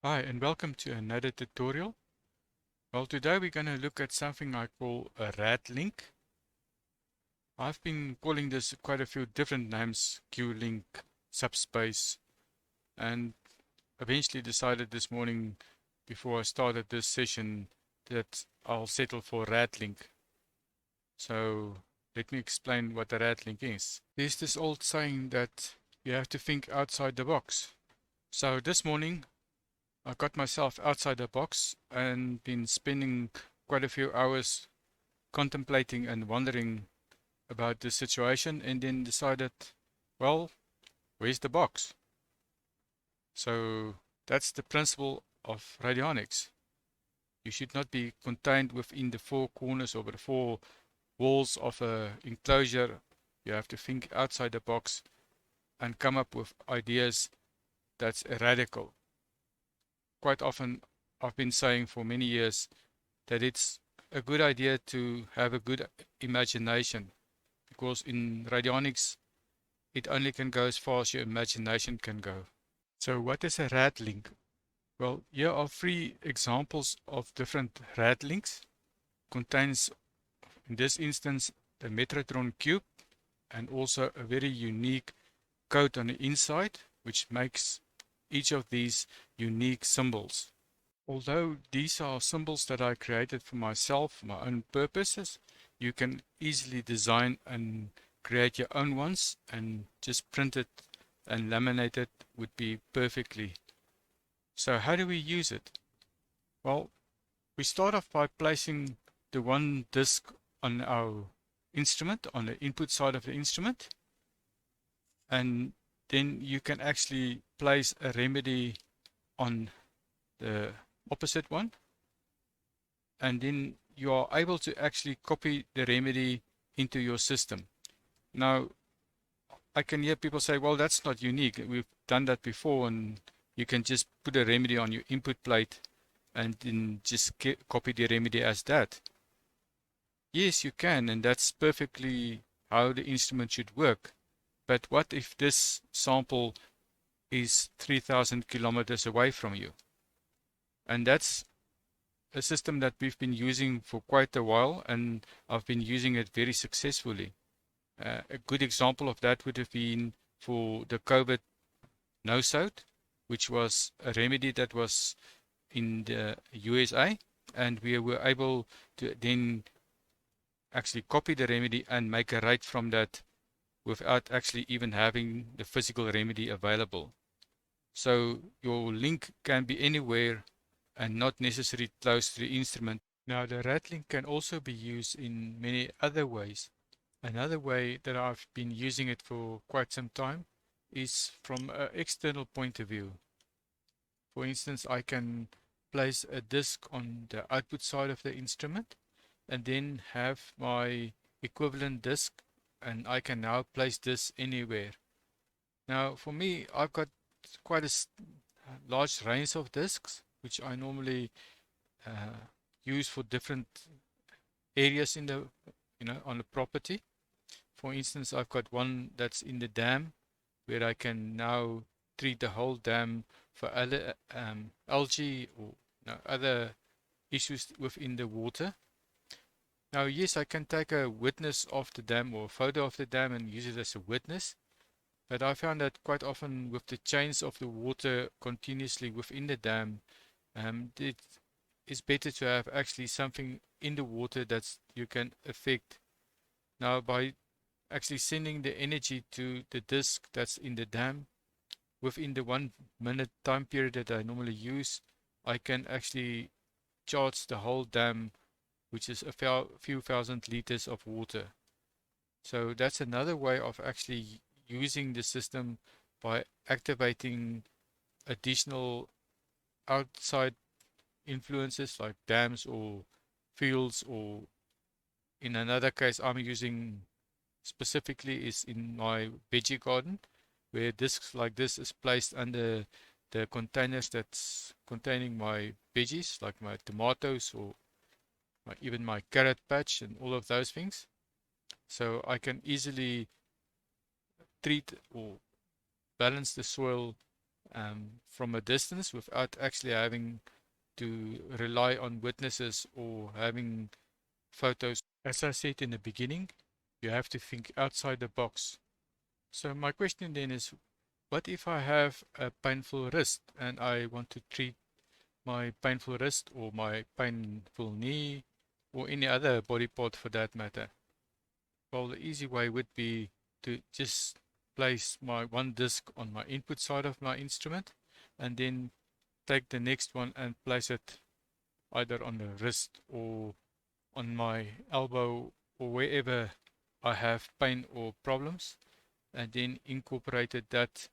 Hi and welcome to another tutorial. Well, today we're going to look at something I call a Rad-Link. I've been calling this quite a few different names, Q-Link, Subspace, and eventually decided this morning before I started this session that I'll settle for Rad-Link. So let me explain what a Rad-Link is. There's this old saying that you have to think outside the box. So this morning I got myself outside the box and been spending quite a few hours contemplating and wondering about the situation, and then decided, well, where's the box? So that's the principle of radionics. You should not be contained within the four corners or the four walls of a enclosure. You have to think outside the box and come up with ideas that's radical. Quite often I've been saying for many years that it's a good idea to have a good imagination, because in radionics it only can go as far as your imagination can go. So what is a rad link? Well, here are three examples of different rad links. Contains, in this instance, the Metrotron cube and also a very unique code on the inside, which makes each of these unique symbols. Although these are symbols that I created for myself, for my own purposes, you can easily design and create your own ones, and just print it and laminate it would be perfectly. So how do we use it? Well, we start off by placing the one disc on our instrument, on the input side of the instrument, and then you can actually place a remedy on the opposite one, and then you are able to actually copy the remedy into your system. Now, I can hear people say, well, that's not unique. We've done that before, and you can just put a remedy on your input plate and then just copy the remedy as that. Yes, you can, and that's perfectly how the instrument should work. But what if this sample is 3,000 kilometers away from you? And that's a system that we've been using for quite a while, and I've been using it very successfully. A good example of that would have been for the COVID nosode, which was a remedy that was in the USA, and we were able to then actually copy the remedy and make a rate from that without actually even having the physical remedy available. So your link can be anywhere and not necessarily close to the instrument. Now, the Rad-Link can also be used in many other ways. Another way that I've been using it for quite some time is from an external point of view. For instance, I can place a disc on the output side of the instrument and then have my equivalent disc, and I can now place this anywhere. Now, for me, I've got quite a large range of discs, which I normally use for different areas in the, on the property. For instance, I've got one that's in the dam, where I can now treat the whole dam for other algae or other issues within the water. Now, yes, I can take a witness of the dam or a photo of the dam and use it as a witness, but I found that quite often with the change of the water continuously within the dam, it is better to have actually something in the water that you can affect. Now, by actually sending the energy to the disk that's in the dam within the 1 minute time period that I normally use, I can actually charge the whole dam, which is a few thousand liters of water. So that's another way of actually using the system, by activating additional outside influences like dams or fields, or in another case I'm using specifically is in my veggie garden, where discs like this is placed under the containers that's containing my veggies, like my tomatoes or even my carrot patch and all of those things. So I can easily treat or balance the soil from a distance without actually having to rely on witnesses or having photos. As I said in the beginning, you have to think outside the box. So my question then is, what if I have a painful wrist and I want to treat my painful wrist or my painful knee or any other body part for that matter? Well, the easy way would be to just place my one disc on my input side of my instrument and then take the next one and place it either on the wrist or on my elbow or wherever I have pain or problems, and then incorporated that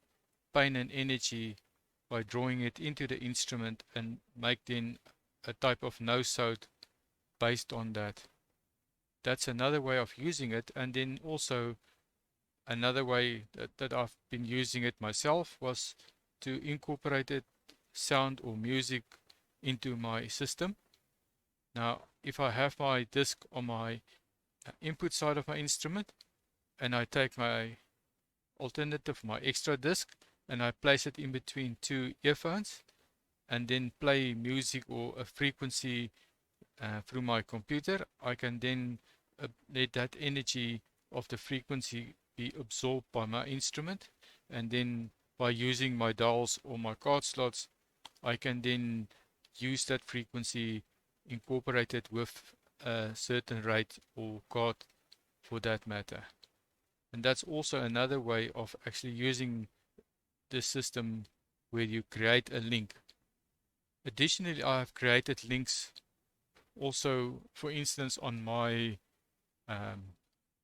pain and energy by drawing it into the instrument and make then a type of no-sode based on that. That's another way of using it. And then also another way that I've been using it myself was to incorporate it, sound or music into my system. Now, if I have my disc on my input side of my instrument and I take my alternative, my extra disc, and I place it in between two earphones and then play music or a frequency through my computer, I can then let that energy of the frequency be absorbed by my instrument, and then by using my dials or my card slots, I can then use that frequency incorporated with a certain rate or card for that matter. And that's also another way of actually using this system where you create a link. Additionally, I have created links also, for instance, on my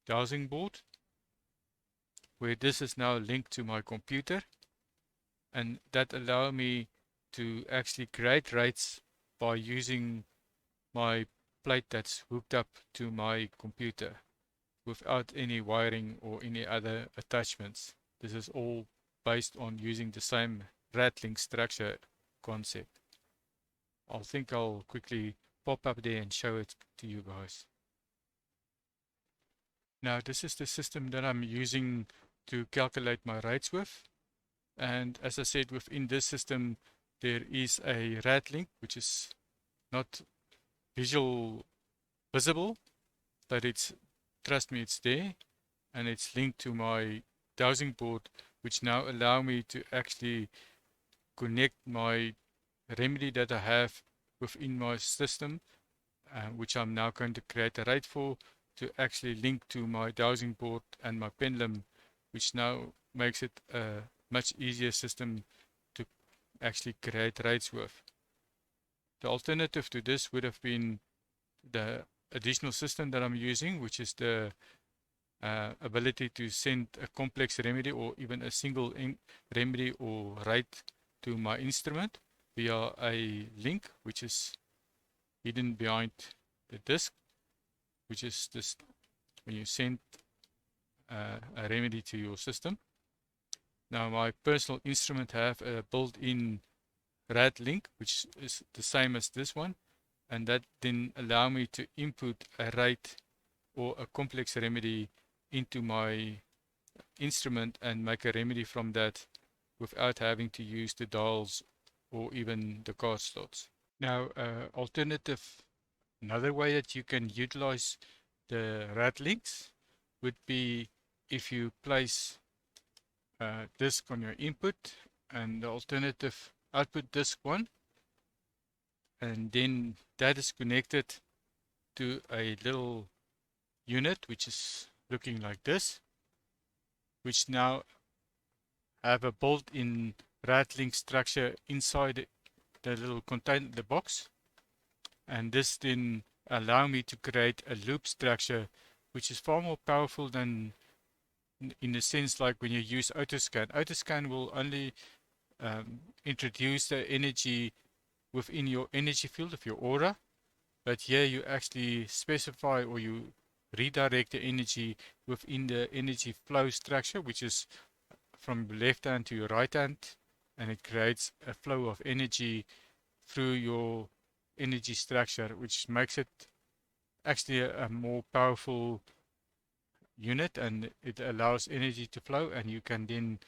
dowsing board, where this is now linked to my computer, and that allow me to actually create rates by using my plate that's hooked up to my computer without any wiring or any other attachments. This is all based on using the same Rad-Link structure concept. I think I'll quickly pop up there and show it to you guys. Now this is the system that I'm using to calculate my rates with, and as I said, within this system there is a Rad-Link which is not visible, but it's, trust me, it's there, and it's linked to my dowsing board, which now allow me to actually connect my remedy that I have within my system, which I'm now going to create a rate for, to actually link to my dowsing board and my pendulum, which now makes it a much easier system to actually create rates with. The alternative to this would have been the additional system that I'm using, which is the ability to send a complex remedy or even a single remedy or rate to my instrument via a link which is hidden behind the disk, which is this when you send a remedy to your system. Now my personal instrument have a built-in Rad-Link, which is the same as this one, and that then allow me to input a rate or a complex remedy into my instrument and make a remedy from that without having to use the dials or even the card slots. Now, another way that you can utilize the Rad-Links would be if you place a disk on your input and the alternative output disk one, and then that is connected to a little unit which is looking like this, which now have a built-in Rad-Link structure inside the little container, the box, and this then allow me to create a loop structure which is far more powerful than in the sense like when you use autoscan. Autoscan will only introduce the energy within your energy field of your aura, but here you actually specify or you redirect the energy within the energy flow structure, which is from left hand to your right hand, and it creates a flow of energy through your energy structure, which makes it actually a more powerful unit, and it allows energy to flow, and you can then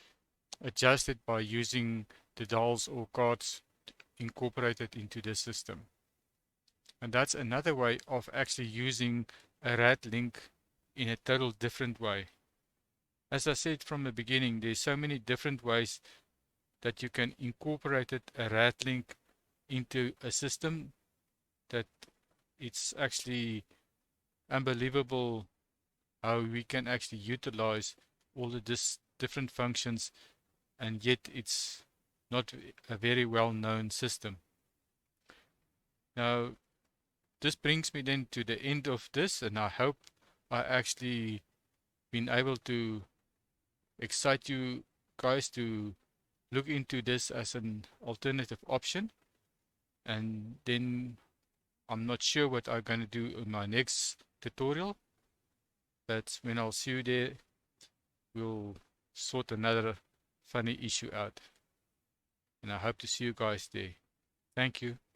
adjusted by using the dials or cards incorporated into the system. And that's another way of actually using a Rad-Link in a total different way. As I said from the beginning, there's so many different ways that you can incorporate a Rad-Link into a system that it's actually unbelievable how we can actually utilize all of this different functions, and yet it's not a very well known system. Now, this brings me then to the end of this, and I hope I actually been able to excite you guys to look into this as an alternative option. And then I'm not sure what I'm going to do in my next tutorial, but when I'll see you there, we'll sort another funny issue out. And I hope to see you guys there. Thank you.